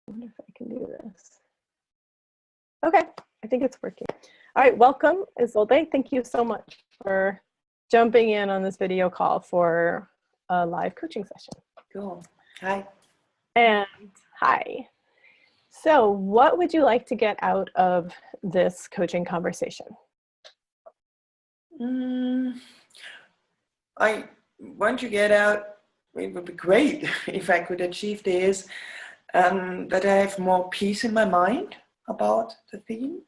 wonder if I can do this. Okay, I think it's working. All right, welcome, Isolde. Thank you so much for jumping in on this video call for a live coaching session. Cool. Hi. And hi. So what would you like to get out of this coaching conversation? I want to get out, it would be great if I could achieve this, that I have more peace in my mind about the theme,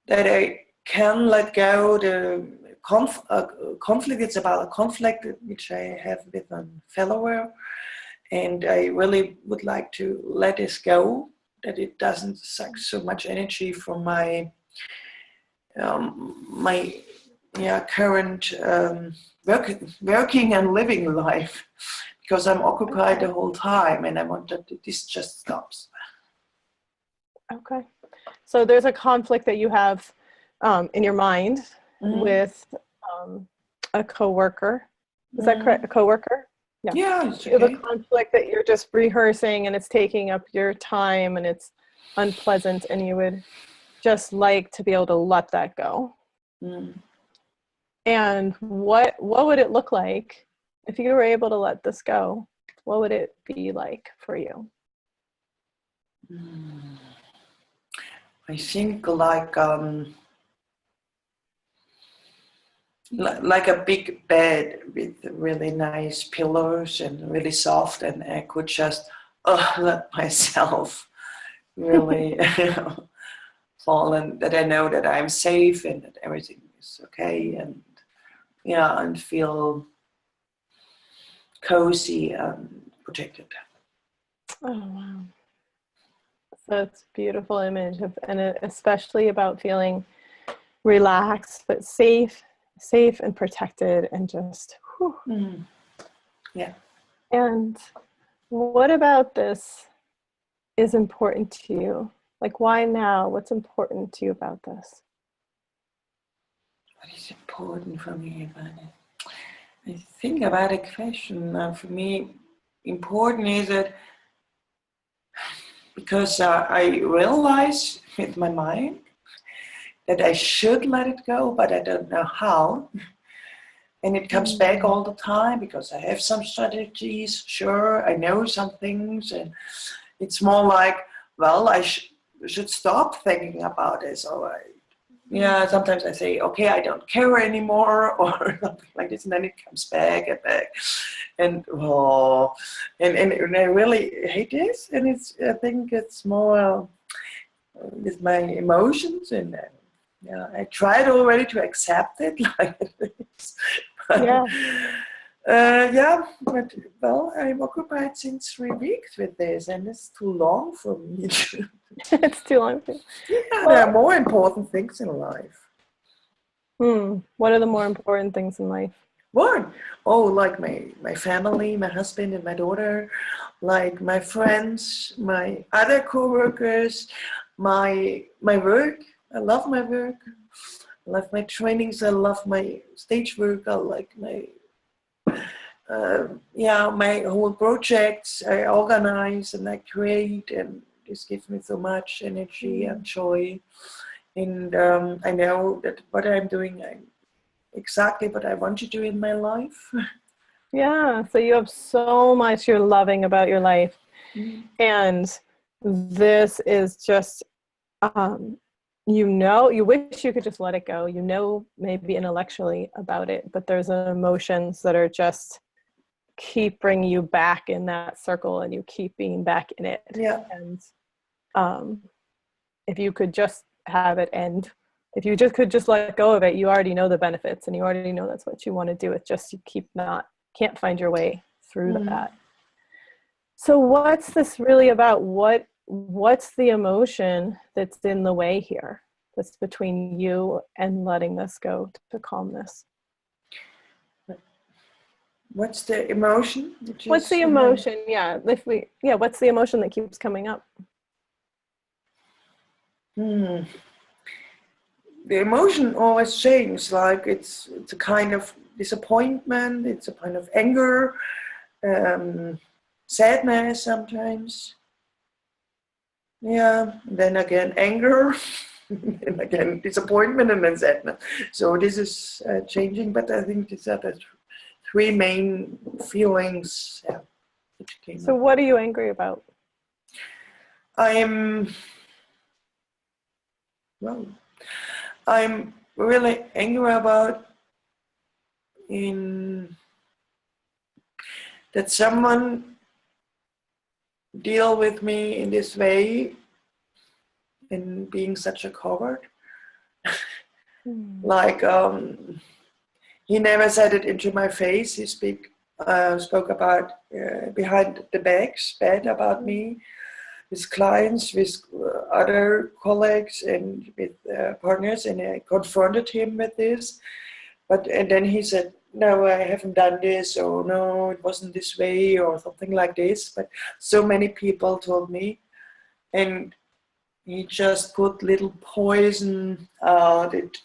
that I can let go the conflict. It's about a conflict which I have with a follower, and I really would like to let this go, that it doesn't suck so much energy from my current working and living life, because I'm occupied the whole time, and I want that this just stops. Okay. So there's a conflict that you have in your mind with a coworker. Is that correct? A coworker? Yeah, it's okay. You have a conflict that you're just rehearsing and it's taking up your time and it's unpleasant, and you would just like to be able to let that go. And what would it look like if you were able to let this go? What would it be like for you? I think like a big bed with really nice pillows and really soft, and I could just let myself really fall, and that I know that I'm safe and that everything is okay, and and feel cozy and protected. Oh, wow. So it's a beautiful image and especially about feeling relaxed, but safe and protected, and just, whew. Yeah. And what about this is important to you? Like, why now? What's important to you about this? What is important for me about it? I think about a question. For me, important is that because I realize with my mind that I should let it go, but I don't know how. And it comes back all the time because I have some strategies, sure, I know some things, and it's more like, well, I should stop thinking about this. Or sometimes I say, okay, I don't care anymore, or something like this, and then it comes back and back. And and I really hate this, and I think it's more with my emotions, and I tried already to accept it like this. But, but well, I'm occupied since 3 weeks with this, and it's too long for me. It's too long for you. Yeah, there are more important things in life. What are the more important things in life? What? Oh, like my family, my husband and my daughter, like my friends, my other co-workers, my work. I love my work. I love my trainings. I love my stage work. I like my my whole projects. I organize and I create, and this gives me so much energy and joy. And I know that what I'm doing, exactly what I want to do in my life. Yeah, so you have so much you're loving about your life. And this is just, you wish you could just let it go, maybe intellectually about it, but there's emotions that are just keep bringing you back in that circle, and you keep being back in it. Yeah. And if you could just have it end, if you could just let go of it, you already know the benefits, and you already know that's what you want to do. It's just you can't find your way through that. So what's this really about? What's the emotion that's in the way here, that's between you and letting this go to calmness? What's the emotion? What's the emotion? What's the emotion that keeps coming up? The emotion always changes. Like it's a kind of disappointment. It's a kind of anger, sadness sometimes. yeah, then again anger, and again disappointment, and then sadness. So this is changing, but I think these are the three main feelings, yeah, which came So up. what are you angry about? I'm well. I'm really angry about in that someone deal with me in this way and being such a coward. Like he never said it into my face. He spoke about behind the backs, bad about me, with clients, with other colleagues, and with partners, and I confronted him with this. And then he said, "No, I haven't done this," or "No, it wasn't this way," or something like this. But so many people told me, and he just put little poison out. It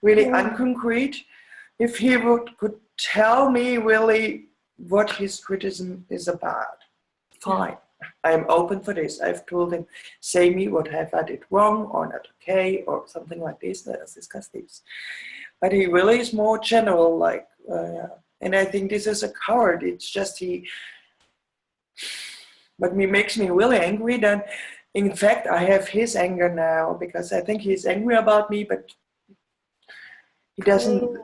really unconcrete. If he could tell me really what his criticism is about, fine. I'm open for this. I've told him, say me what have I did wrong or not okay or something like this. Let us discuss this. But he really is more general, like, and I think this is a coward. It's just but he makes me really angry. Then, in fact, I have his anger now because I think he's angry about me, but he doesn't.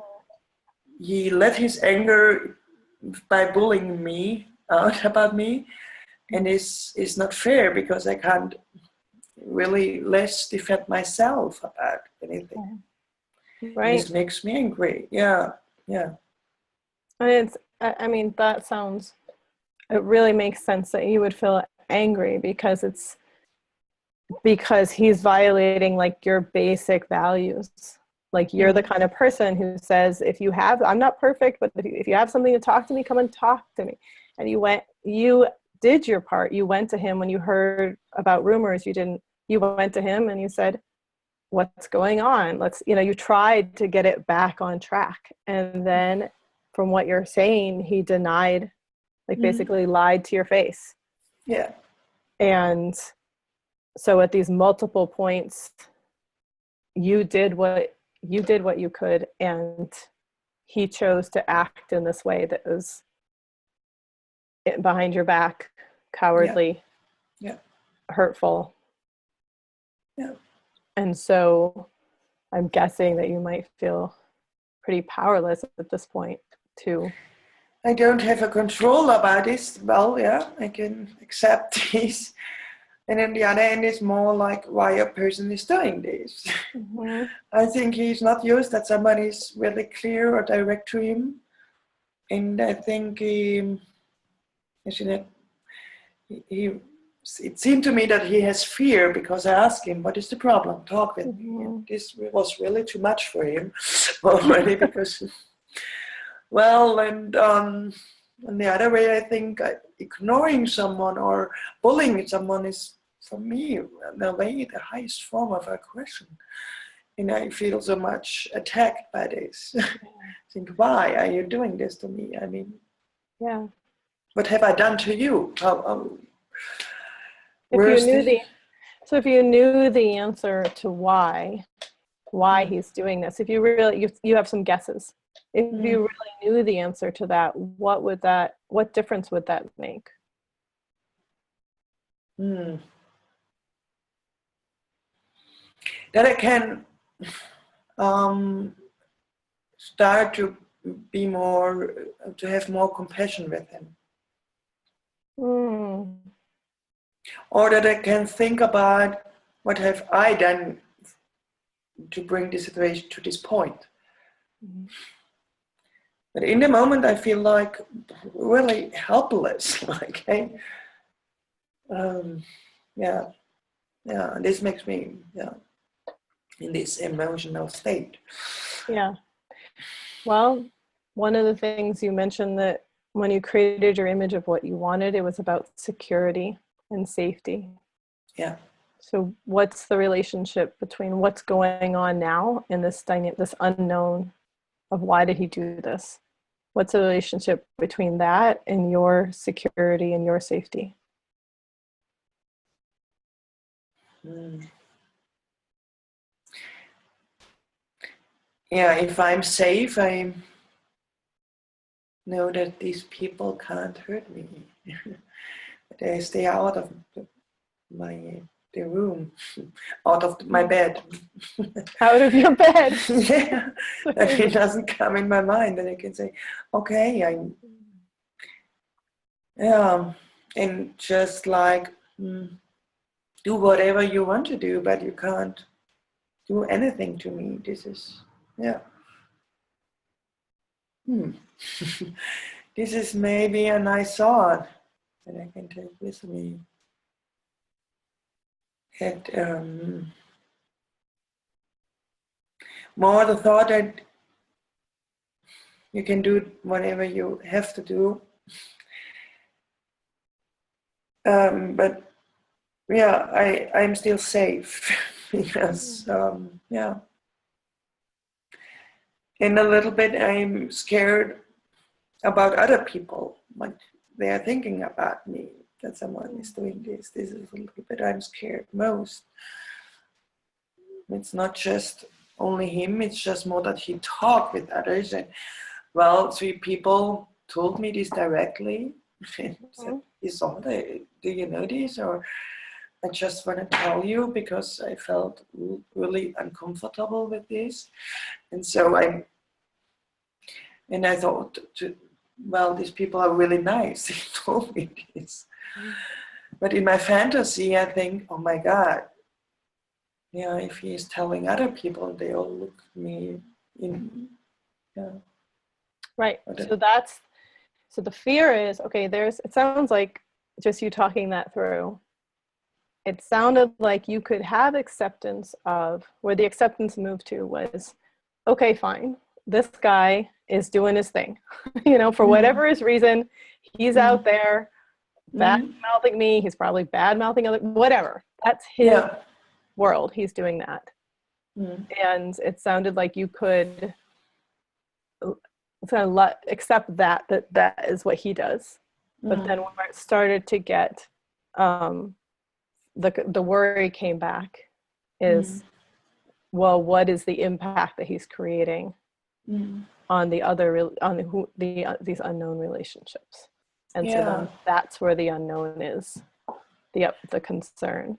He let his anger by bullying me out about me, and is not fair because I can't really less defend myself about anything. Right. This makes me angry. Yeah, yeah. And I mean, it really makes sense that you would feel angry because he's violating like your basic values. Like you're the kind of person who says, I'm not perfect, but if you have something to talk to me, come and talk to me. And you did your part. You went to him when you heard about rumors. You went to him and you said, what's going on? You tried to get it back on track. And then from what you're saying, he denied, like basically lied to your face. Yeah. And so at these multiple points, you did what you could, and he chose to act in this way that was behind your back, cowardly, hurtful. Yeah. And so I'm guessing that you might feel pretty powerless at this point too. I don't have a control about this. Well, yeah, I can accept this. And then the other end is more like why a person is doing this. I think he's not used that somebody is really clear or direct to him. And I think it seemed to me that he has fear because I asked him, what is the problem? Talk with me. And this was really too much for him already because, well, and on the other way, I think ignoring someone or bullying someone is, for me, the highest form of aggression. And I feel so much attacked by this. I think, why are you doing this to me? I mean, yeah. What have I done to you? If you knew the answer to why he's doing this, if you really you have some guesses. If you really knew the answer to that, what difference would that make? That I can start to have more compassion with him. Or that I can think about what have I done to bring this situation to this point. But in the moment, I feel like really helpless. This makes me in this emotional state. Yeah. Well, one of the things you mentioned that when you created your image of what you wanted, it was about security and safety. Yeah. So what's the relationship between what's going on now and this unknown of why did he do this? What's the relationship between that and your security and your safety? Mm. Yeah, if I'm safe, I know that these people can't hurt me. They stay out of the room, out of my bed. Out of your bed. Yeah, that it doesn't come in my mind, and I can say, okay, yeah, and just like do whatever you want to do, but you can't do anything to me. This is, yeah. This is maybe a nice thought that I can take with me. And more the thought that you can do whatever you have to do. But yeah, I'm still safe because, yeah. And a little bit I'm scared about other people, what they are thinking about me, that someone is doing this. This is a little bit I'm scared most. It's not just only him, it's just more that he talked with others. And well, 3 people told me this directly. Said, Isolde, do you know this? Or I just want to tell you because I felt really uncomfortable with this. And so I thought, well, these people are really nice. They told me this. But in my fantasy, I think, oh my God, yeah, if he is telling other people, they all look at me in, yeah. Right. So the fear is, okay, it sounds like just you talking that through, it sounded like you could have acceptance of, where the acceptance moved to was, okay, fine, this guy is doing his thing, for whatever his reason, he's out there bad mouthing me, he's probably bad mouthing other, whatever, that's his world, he's doing that. And it sounded like you could kind of accept that is what he does. But then when it started to get the worry came back is, well, what is the impact that he's creating on the other, these unknown relationships? And so then that's where the unknown is, the concern.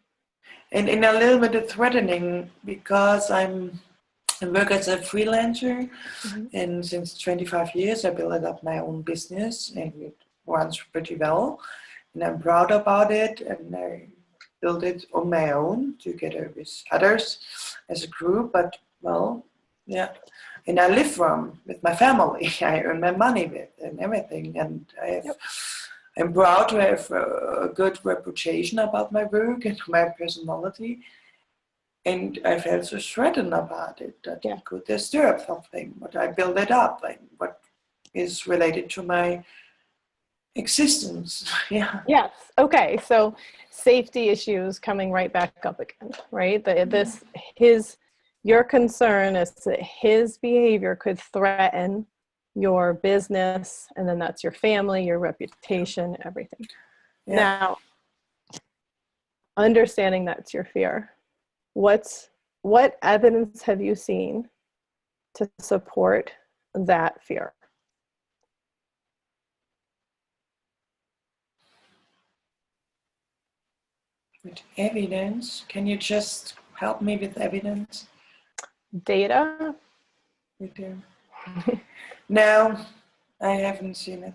And a little bit of threatening, because I work as a freelancer, and since 25 years I built up my own business, and it runs pretty well, and I'm proud about it, and I built it on my own together with others as a group. But well, yeah, and I live with my family. I earn my money with and everything, and I'm proud to have a good reputation about my work and my personality. And I felt so threatened about it that it could disturb something, but I build it up, and what is related to my existence. Yeah. Yes. Okay. So safety issues coming right back up again, right? Your concern is that his behavior could threaten your business, and then that's your family, your reputation, everything. Yeah. Now, understanding that's your fear, what evidence have you seen to support that fear? With evidence? Can you just help me with evidence? Data? No, I haven't seen it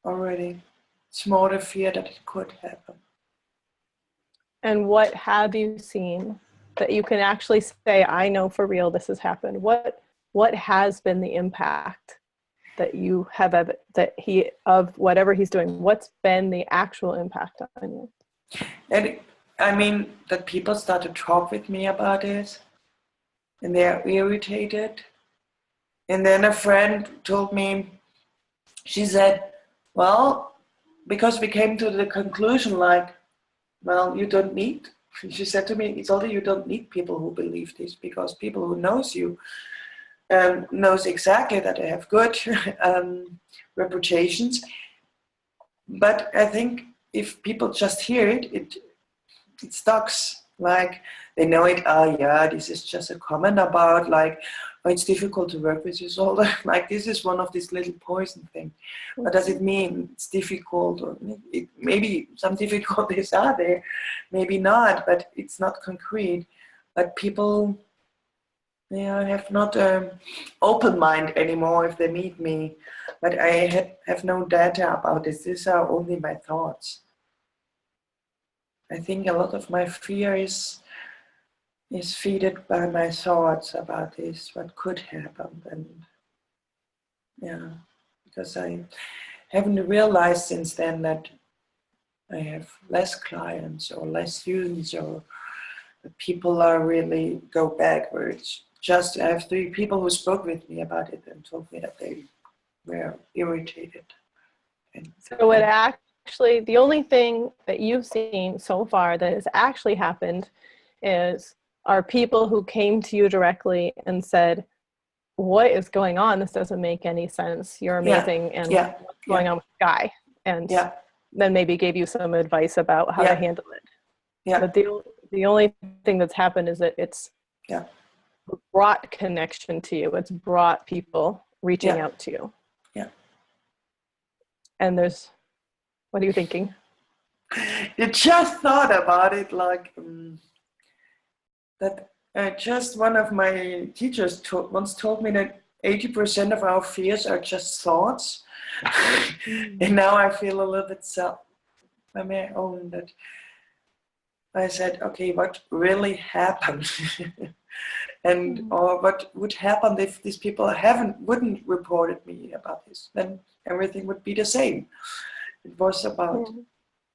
already. It's more the fear that it could happen. And what have you seen that you can actually say, I know for real this has happened? What has been the impact that you have, of whatever he's doing? What's been the actual impact on you? And I mean, that people start to talk with me about it, and they're irritated. And then a friend told me, she said, well, because we came to the conclusion, like, well, you don't need, she said to me, Isolde, you don't need people who believe this, because people who knows you knows exactly that they have good reputations. But I think if people just hear it it stocks. Like they know it. Oh yeah, this is just a comment about like, oh, it's difficult to work with you shoulder. Like this is one of these little poison things. What does it mean? It's difficult, or maybe some difficulties are there, maybe not, but it's not concrete. But people, have not open mind anymore if they meet me. But I have no data about this. These are only my thoughts. I think a lot of my fear is fed by my thoughts about this, what could happen, and because I haven't realized since then that I have less clients or less students, or the people are really go backwards. Just I have 3 people who spoke with me about it and told me that they were irritated. And so it actually, the only thing that you've seen so far that has actually happened are people who came to you directly and said, what is going on? This doesn't make any sense. You're amazing. And what's going on with the guy? And then maybe gave you some advice about how to handle it. Yeah. But the only thing that's happened is that it's brought connection to you. It's brought people reaching out to you. Yeah. And what are you thinking? You just thought about it like that. Just one of my teachers once told me that 80% of our fears are just thoughts. And now I feel a little bit sad by my own that I said, okay, what really happened? And or what would happen if these people wouldn't reported me about this? Then everything would be the same. It was about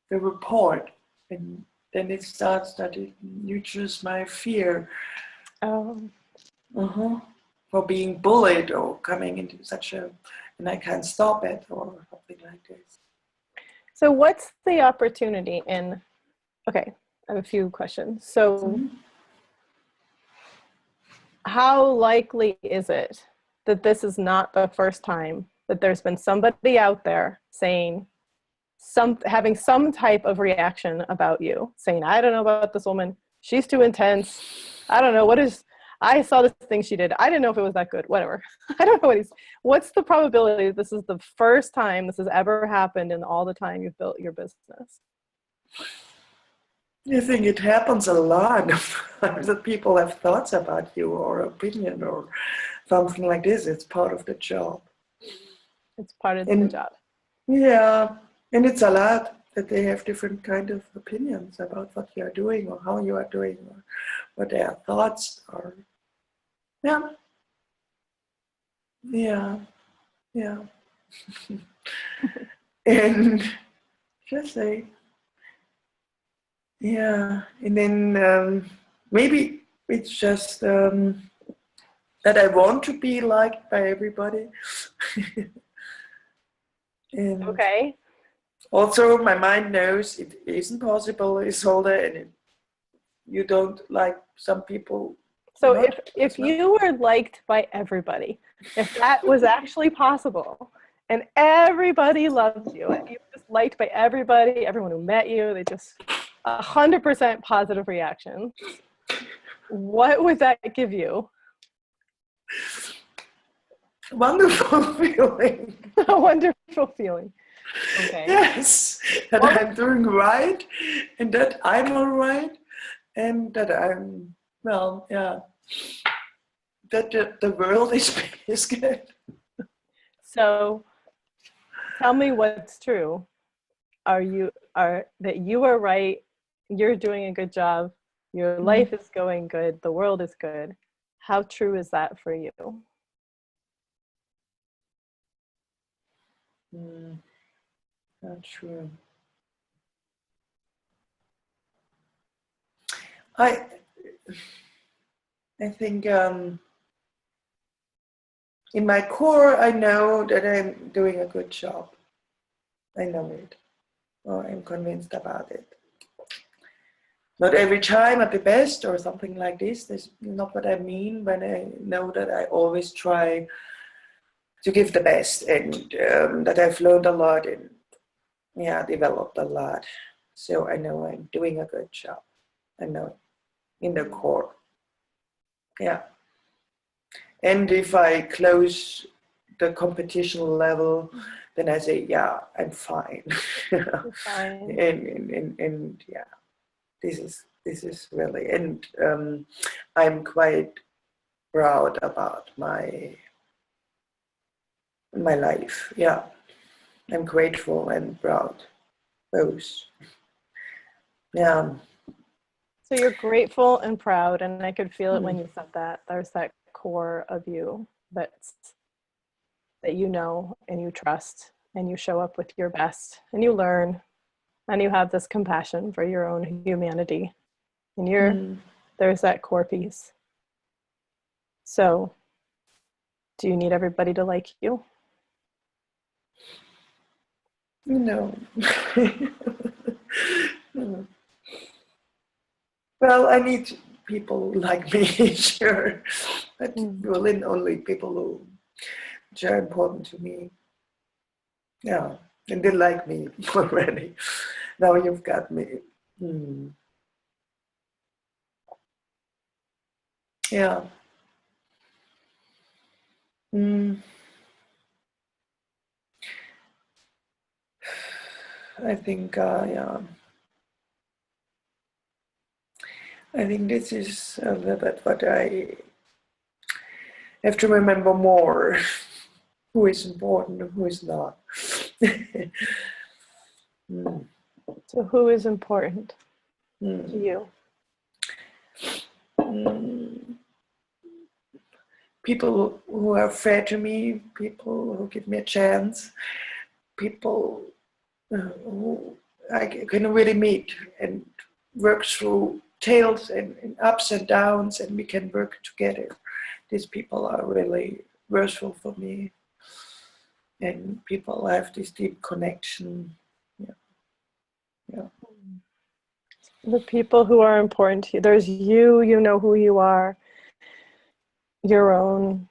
the report, and then it starts that it nurtures my fear for being bullied or coming into and I can't stop it or something like this. So what's the opportunity okay, I have a few questions. So how likely is it that this is not the first time that there's been somebody out there saying, having some type of reaction about you, saying, I don't know about this woman, she's too intense, I don't know, I saw this thing she did, I didn't know if it was that good, whatever. I don't know what's the probability that this is the first time this has ever happened in all the time you've built your business? I think it happens a lot that people have thoughts about you or opinion or something like this. It's part of the job. It's part of the job. Yeah, and it's a lot that they have different kind of opinions about what you are doing or how you are doing or what their thoughts are. Yeah. And just say, and then maybe it's just that I want to be liked by everybody. And okay. Also, my mind knows it isn't possible, Isolde, and you don't like some people. So if you were liked by everybody, if that was actually possible, and everybody loved you, and you were just liked by everybody, everyone who met you, they just 100% positive reaction, what would that give you? Wonderful feeling. A wonderful feeling. Okay. Yes, that I'm doing right, and that I'm all right, and that I'm, that the world is good. So tell me what's true. That you are right, you're doing a good job, your life is going good, the world is good. How true is that for you? Not true. I think in my core, I know that I'm doing a good job. I know it, or I'm convinced about it. Not every time at the best or something like this. That's not what I mean when I know that I always try to give the best, and that I've learned a lot and developed a lot. So I know I'm doing a good job. I know, in the core. Yeah. And if I close the competition level, then I say, yeah, I'm fine. You're fine. and yeah, this is really, and I'm quite proud about my life. Yeah, I'm grateful and proud, both. Yeah. So you're grateful and proud, and I could feel it when you said that. There's that core of you that you know and you trust, and you show up with your best, and you learn, and you have this compassion for your own humanity, and there's that core piece. So, do you need everybody to like you? No. Well, I need people like me, sure, but Berlin only people who are important to me. Yeah, and they like me already. Now you've got me. Yeah. I think, yeah. I think this is a little bit what I have to remember more. Who is important and who is not. So who is important to you? People who are fair to me, people who give me a chance, people who I can really meet and work through tails and ups and downs, and we can work together. These people are really worthwhile for me, and people have this deep connection. Yeah. The people who are important to you. There's you, you know who you are, your own,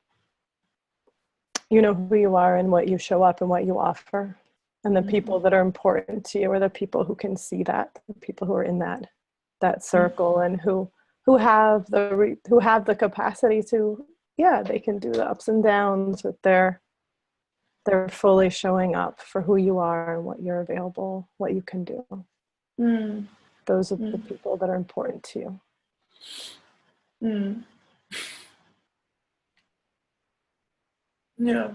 you know who you are and what you show up and what you offer. And the people that are important to you are the people who can see that, the people who are in that circle and who have the capacity to, yeah, they can do the ups and downs with they're fully showing up for who you are and what you're available, what you can do. Those are the people that are important to you. Yeah.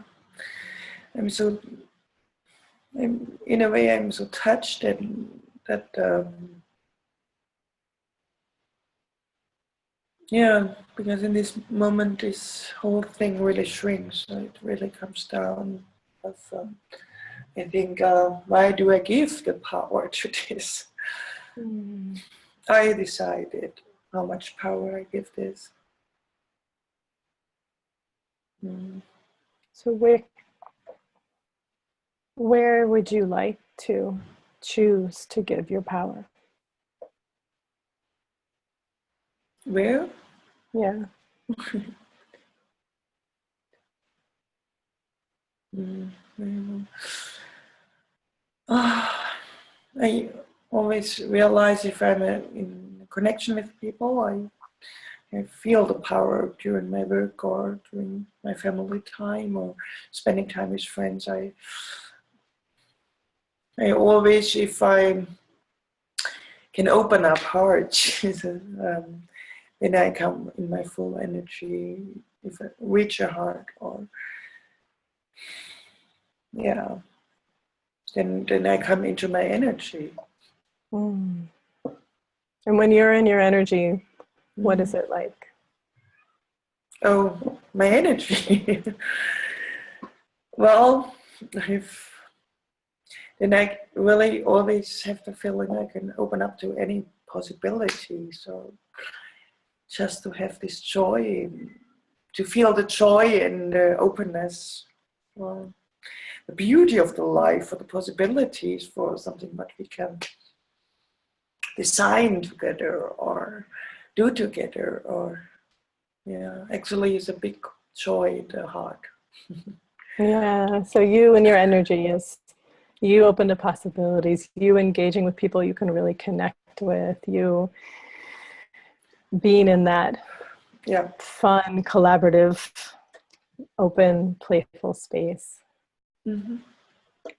In a way, I'm so touched and that, yeah, because in this moment, this whole thing really shrinks. So it really comes down. I think, why do I give the power to this? I decided how much power I give this. So where would you like to choose to give your power? Where? Yeah. I always realize if I'm in connection with people, I feel the power during my work or during my family time or spending time with friends. I always, if I can open up heart, then I come in my full energy. If I reach a heart, or yeah, then I come into my energy. And when you're in your energy, what is it like? Oh, my energy. Well, then I really always have the feeling I can open up to any possibility. So just to have this joy, to feel the joy and the openness, well, the beauty of the life, for the possibilities for something that we can design together or do together, or yeah, actually is a big joy in the heart. Yeah, so you and your energy is you open to possibilities, you engaging with people you can really connect with, you being in that Yeah. fun, collaborative, open, playful space. Mm-hmm.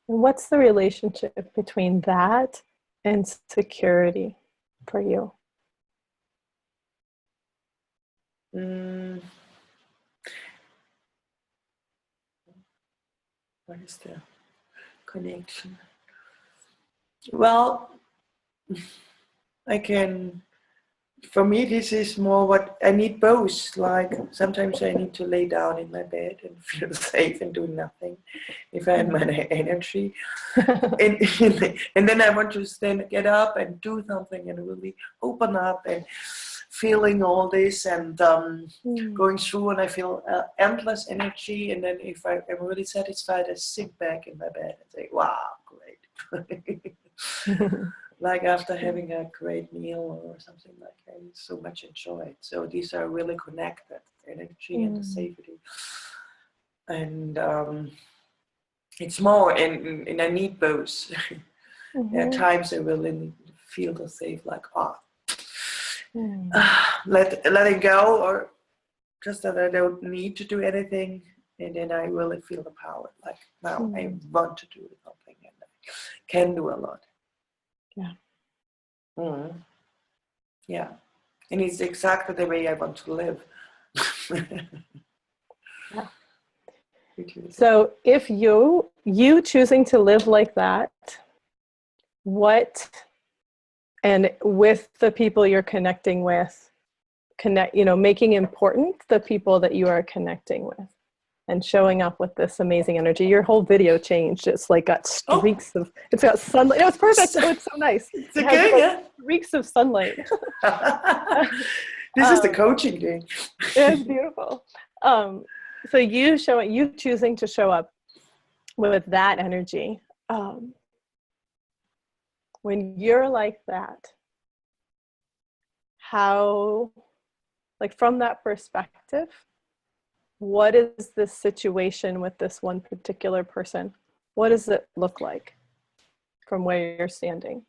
And what's the relationship between that and security for you? Mm. What is the connection? Well, I can, for me, this is more what I need both. Like sometimes I need to lay down in my bed and feel safe and do nothing if I have my energy. and then I want to stand, get up and do something and really open up and feeling all this and going through, and I feel endless energy. And then if I am really satisfied, I sit back in my bed and say, wow, great. Like after having a great meal or something like that, I so much enjoy it. So these are really connected, energy and the safety. And it's more, and I need both. There are times I really feel the safe, like, letting go, or just that I don't need to do anything. And then I really feel the power, like now I want to do something and I can do a lot. Yeah. Yeah. And it's exactly the way I want to live. Yeah. So if you choosing to live like that, what, and with the people you're connecting with, making important the people that you are connecting with and showing up with this amazing energy. Your whole video changed. It's like got streaks of, it's got sunlight. It's perfect. Oh, it's so nice. It's okay, yeah. Streaks of sunlight. This is the coaching thing. It's beautiful. So you choosing to show up with that energy. When you're like that, how, like from that perspective, what is this situation with this one particular person? What does it look like from where you're standing?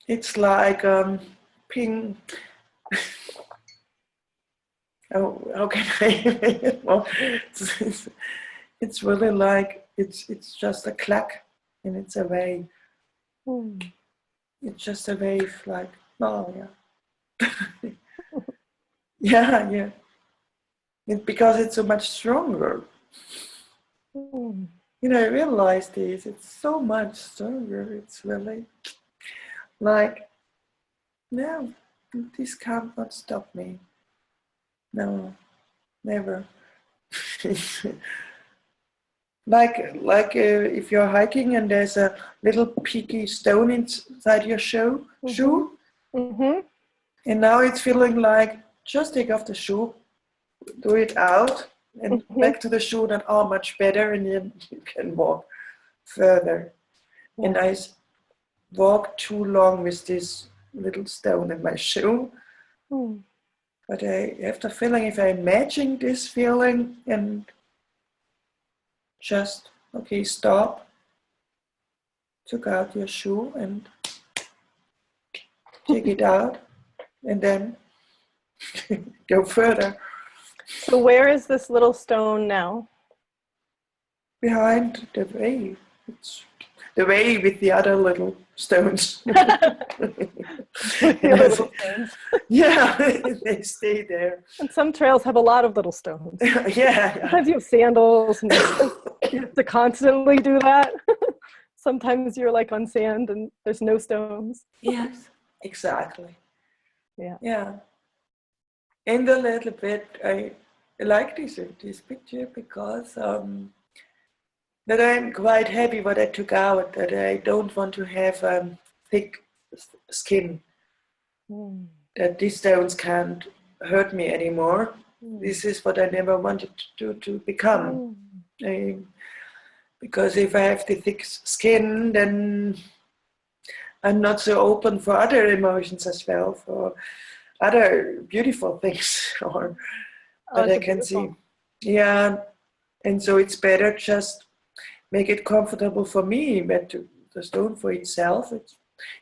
It's like ping. How can I? Well, it's really like it's just a clack, and it's a wave. It's just a wave, like yeah, yeah. Because it's so much stronger. I realized this. It's so much stronger. It's really like, no, this cannot stop me. No, never. like if you're hiking and there's a little peaky stone inside your shoe, and now it's feeling like, just take off the shoe, do it out, and back to the shoe, and much better, and then you can walk further. Yeah. And I walked too long with this little stone in my shoe. But I have the feeling, if I'm matching this feeling and just, okay, stop, took out your shoe and take it out, and then go further. So where is this little stone now? Behind the wave. It's the wave with the other little stones. Yeah, they stay there. And some trails have a lot of little stones. Yeah. Sometimes you have sandals and you have to constantly do that. Sometimes you're like on sand and there's no stones. Yes, exactly. Yeah. Yeah. And a little bit, I like this picture because that I'm quite happy what I took out, that I don't want to have thick skin, that these stones can't hurt me anymore. This is what I never wanted to become. Because if I have the thick skin, then I'm not so open for other emotions as well, for other beautiful things or that I can see. Yeah, and so it's better just make it comfortable for me, but the stone for itself, it's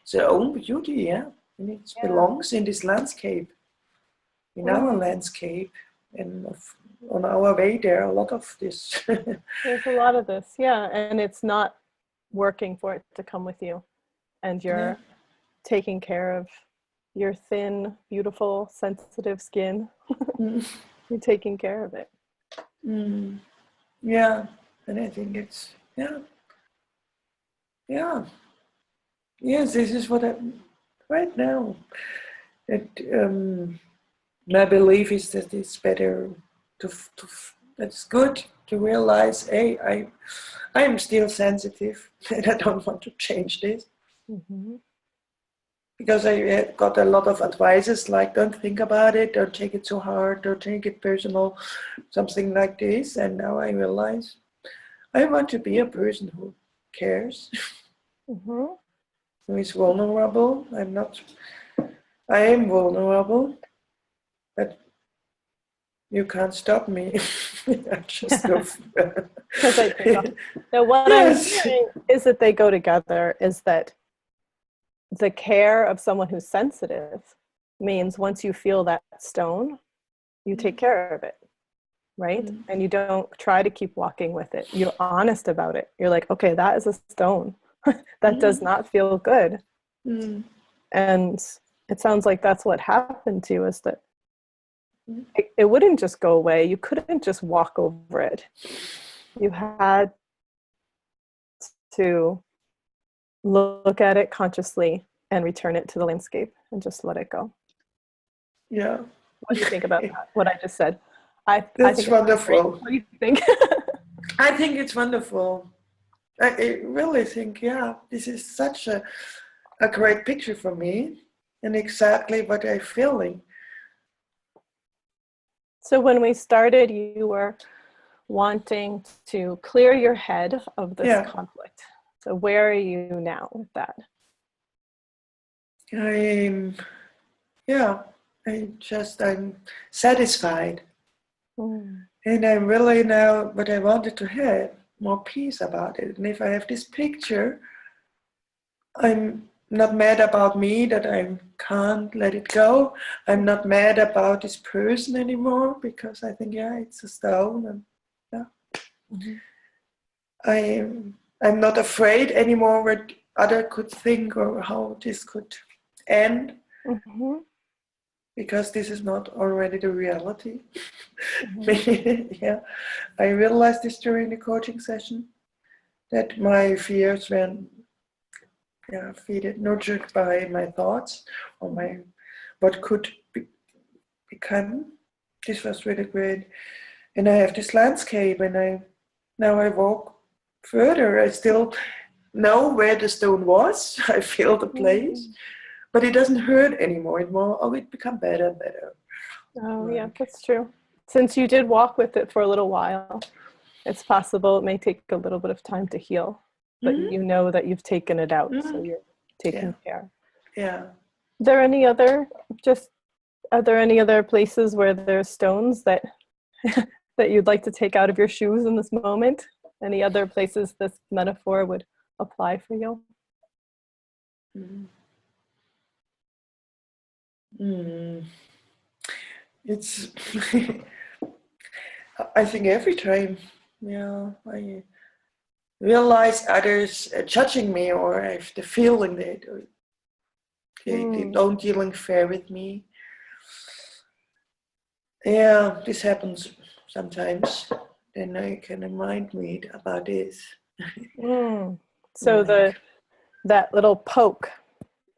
its own beauty, yeah, and it belongs in this landscape. in our landscape, and on our way there are a lot of this. There's a lot of this, yeah, and it's not working for it to come with you, and you're taking care of your thin, beautiful, sensitive skin. You're taking care of it. Yeah, and I think it's yes, this is what I right now. My belief is that it's better it's good to realize, hey, I am still sensitive, and I don't want to change this. Because I got a lot of advices like, don't think about it, don't take it so hard, don't take it personal, something like this. And now I realize I want to be a person who cares, who is vulnerable. I am vulnerable, but you can't stop me. I just go. Because I think now what I'm hearing is that they go together, is that the care of someone who's sensitive means once you feel that stone, you take care of it, right? And you don't try to keep walking with it. You're honest about it. You're like, okay, that is a stone. That does not feel good. And it sounds like that's what happened to you, is that it wouldn't just go away. You couldn't just walk over it. You had to look at it consciously and return it to the landscape and just let it go. Yeah. What do you think about that? What I just said? That's think wonderful. What do you think? I think it's wonderful. I really think, this is such a great picture for me, and exactly what I'm feeling. So when we started, you were wanting to clear your head of this conflict. So where are you now with that? I'm satisfied. And I'm really now, but I wanted to have more peace about it. And if I have this picture, I'm not mad about me that I can't let it go. I'm not mad about this person anymore, because I think, it's a stone. And I'm not afraid anymore what other could think or how this could end. Because this is not already the reality. I realized this during the coaching session, that my fears were nurtured by my thoughts, or what could become. This was really great. And I have this landscape, and now I walk further. I still know where the stone was. I feel the place. But it doesn't hurt anymore. It become better and better. Oh, yeah, that's true. Since you did walk with it for a little while, it's possible it may take a little bit of time to heal, but you know that you've taken it out, so you're taking care. Yeah. Are there any other places where there's stones that that you'd like to take out of your shoes in this moment? Any other places this metaphor would apply for you? It's I think every time I realize others judging me, or I have the feeling that they don't dealing fair with me. This happens sometimes. Then I can remind me about this. So that little poke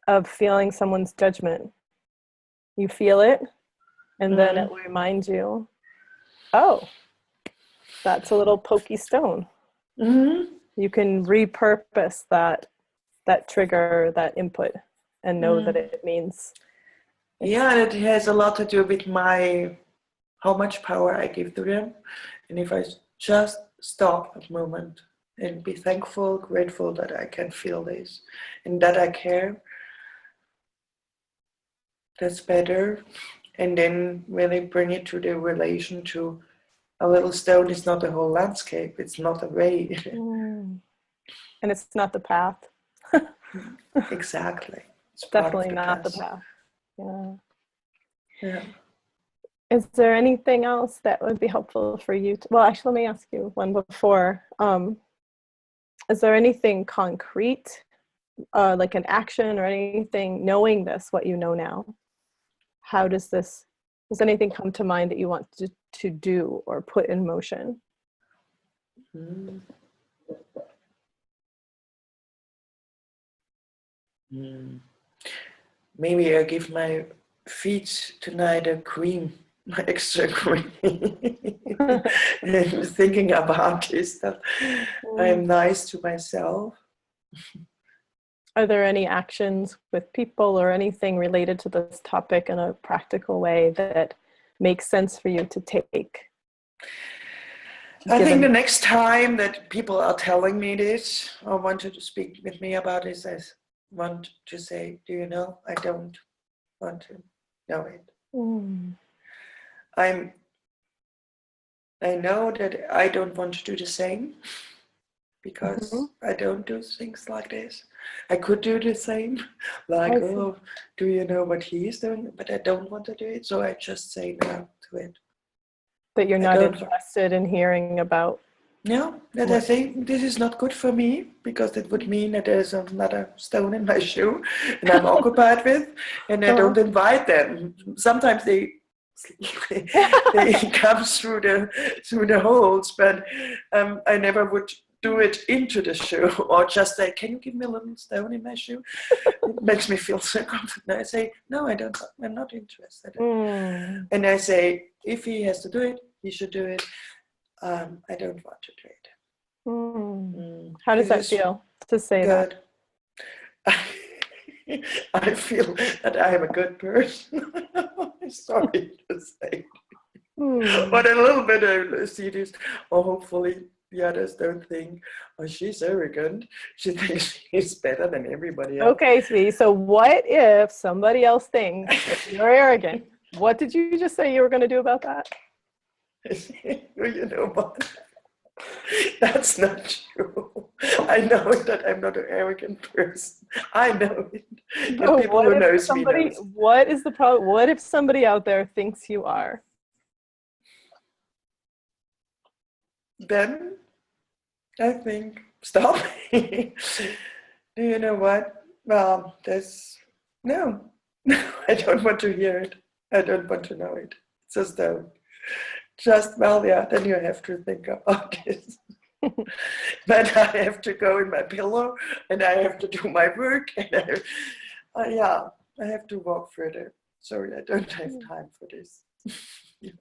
of feeling someone's judgment, you feel it, and then it will remind you, oh, that's a little pokey stone. You can repurpose that trigger, that input, and know that it means. It has a lot to do with how much power I give to them. And if I just stop a moment and be thankful, grateful that I can feel this and that I care, that's better. And then really bring it to the relation to a little stone is not the whole landscape. It's not a way. And it's not the path. Exactly. It's definitely not the path. Yeah. Is there anything else that would be helpful for you to, well, actually, let me ask you one before. Is there anything concrete, like an action or anything, knowing this, what you know now? How does anything come to mind that you want to do or put in motion? Mm. Mm. Maybe I give my feet tonight a cream, extra cream. And thinking about this, that I'm nice to myself. Are there any actions with people or anything related to this topic in a practical way that makes sense for you to take? I think the next time that people are telling me this or wanted to speak with me about this, I want to say, do you know, I don't want to know it. I know that I don't want to do the same because I don't do things like this. I could do the same, like, oh, do you know what he is doing? But I don't want to do it, so I just say no to it. That you're not interested in hearing about. No, that I think this is not good for me because it would mean that there's another stone in my shoe and I'm occupied with, and I don't invite them. Sometimes they come through the holes, but I never would do it into the shoe or just say, can you give me a little stone in my shoe? It makes me feel so confident. I say, no, I'm not interested. And I say, if he has to do it, he should do it. I don't want to do it. How does that feel to say good. That? I feel that I am a good person. I'm sorry to say. But a little bit I see this, or hopefully the others don't think, oh, she's arrogant. She thinks she's better than everybody else. Okay, Svi. So what if somebody else thinks that you're arrogant? What did you just say you were going to do about that? You know what? That's not true. I know that I'm not an arrogant person. I know it. The people who knows me knows. What is the problem? What if somebody out there thinks you are? Then I think, stop. Do you know what? Well, no, I don't want to hear it. I don't want to know it. Just don't. Then you have to think about this. But I have to go in my pillow and I have to do my work and I have to walk further. Sorry, I don't have time for this.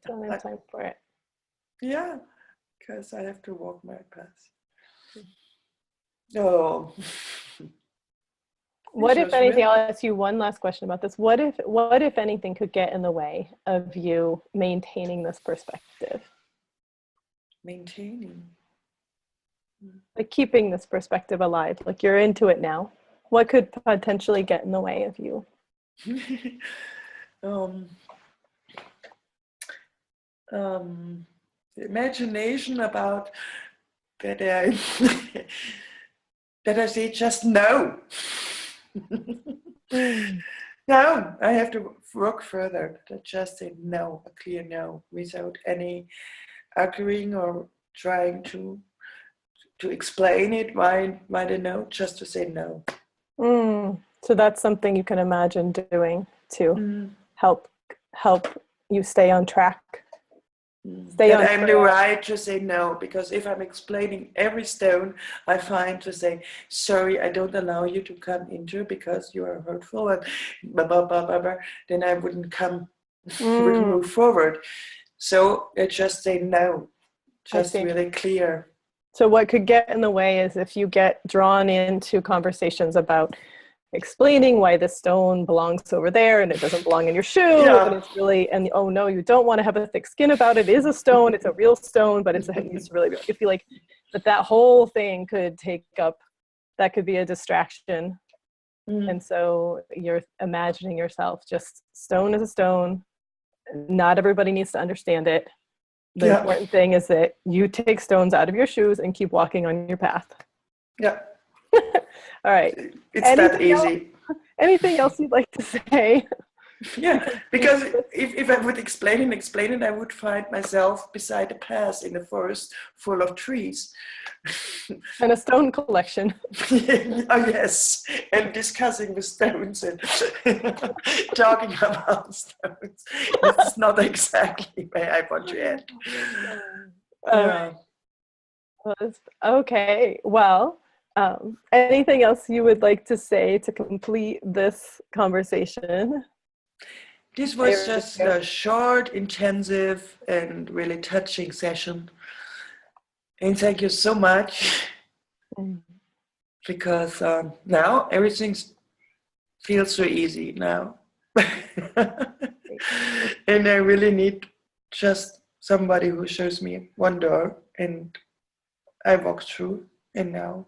Don't have time for it. Yeah, because I have to walk my path. Oh. What if anything, I'll ask you one last question about this. What if anything could get in the way of you maintaining this perspective? Maintaining? Like keeping this perspective alive, like you're into it now. What could potentially get in the way of you? The imagination about that I say just no. No, I have to work further. I just say no, a clear no, without any arguing or trying to explain it why the no, just to say no. So that's something you can imagine doing to help you stay on track. I'm the right to say no, because if I'm explaining every stone I find to say, sorry, I don't allow you to come into because you are hurtful and blah, blah, blah, blah, blah, then I wouldn't wouldn't move forward. So I just say no, just really clear. So what could get in the way is if you get drawn into conversations about explaining why this stone belongs over there and it doesn't belong in your shoe, and it's really, and oh no, you don't want to have a thick skin about it. It is a stone, it's a real stone, but it needs to really be, you feel like that whole thing could that could be a distraction. And so you're imagining yourself just stone is a stone. Not everybody needs to understand it. The important thing is that you take stones out of your shoes and keep walking on your path. Yeah. All right. It's that easy. Anything else you'd like to say? Yeah, because if I would explain it, I would find myself beside a path in a forest full of trees. And a stone collection. Oh yes, and discussing the stones and talking about stones. This is not exactly where I want to end. Yeah. Okay. Well, anything else you would like to say to complete this conversation? This was just a short, intensive, and really touching session. And thank you so much, because now everything feels so easy now. And I really need just somebody who shows me one door, and I walk through, and now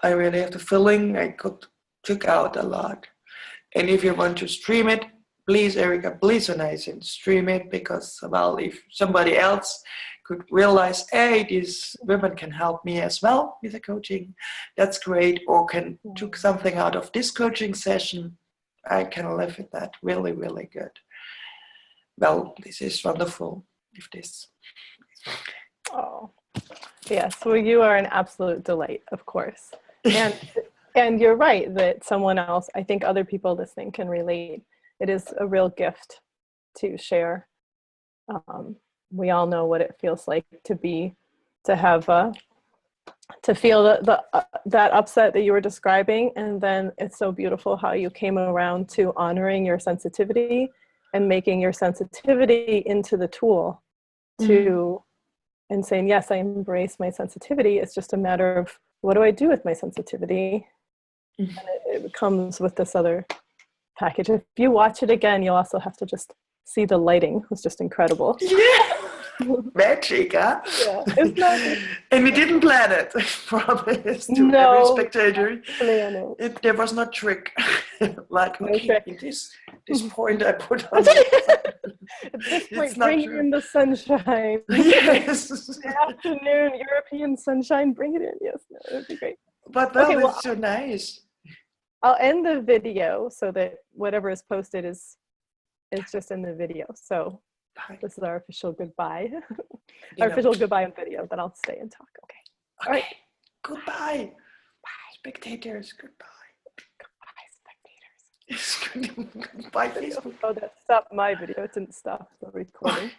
I really have the feeling I could check out a lot. And if you want to stream it, please, Erica, please donate and stream it, because, well, if somebody else could realize, hey, these women can help me as well with the coaching, that's great, or can took something out of this coaching session, I can live with that really, really good. Well, this is wonderful. If this. Oh, yes. Well, you are an absolute delight, of course. And you're right that someone else, I think other people listening can relate. It is a real gift to share. We all know what it feels like to feel that upset that you were describing. And then it's so beautiful how you came around to honoring your sensitivity and making your sensitivity into the tool and saying, yes, I embrace my sensitivity. It's just a matter of, what do I do with my sensitivity? And it comes with this other package. If you watch it again, you'll also have to just see the lighting. It was just incredible. Yeah. Magic, huh? Yeah, it's not. And we didn't plan it. I promise to every spectator. There was no trick. Like, no okay, trick. In this point I put on. At this point, bring in the sunshine. Yes. The afternoon, European sunshine, bring it in. Yes, no, it would be great. But well, okay, it's so nice. I'll end the video so that whatever is posted is just in the video. So bye. This is our official goodbye. Our official goodbye on video. Then I'll stay and talk. Okay. All right. Goodbye. Bye, spectators. Goodbye. Goodbye, spectators. Goodbye, Facebook. Oh, that stopped my video. It didn't stop the recording.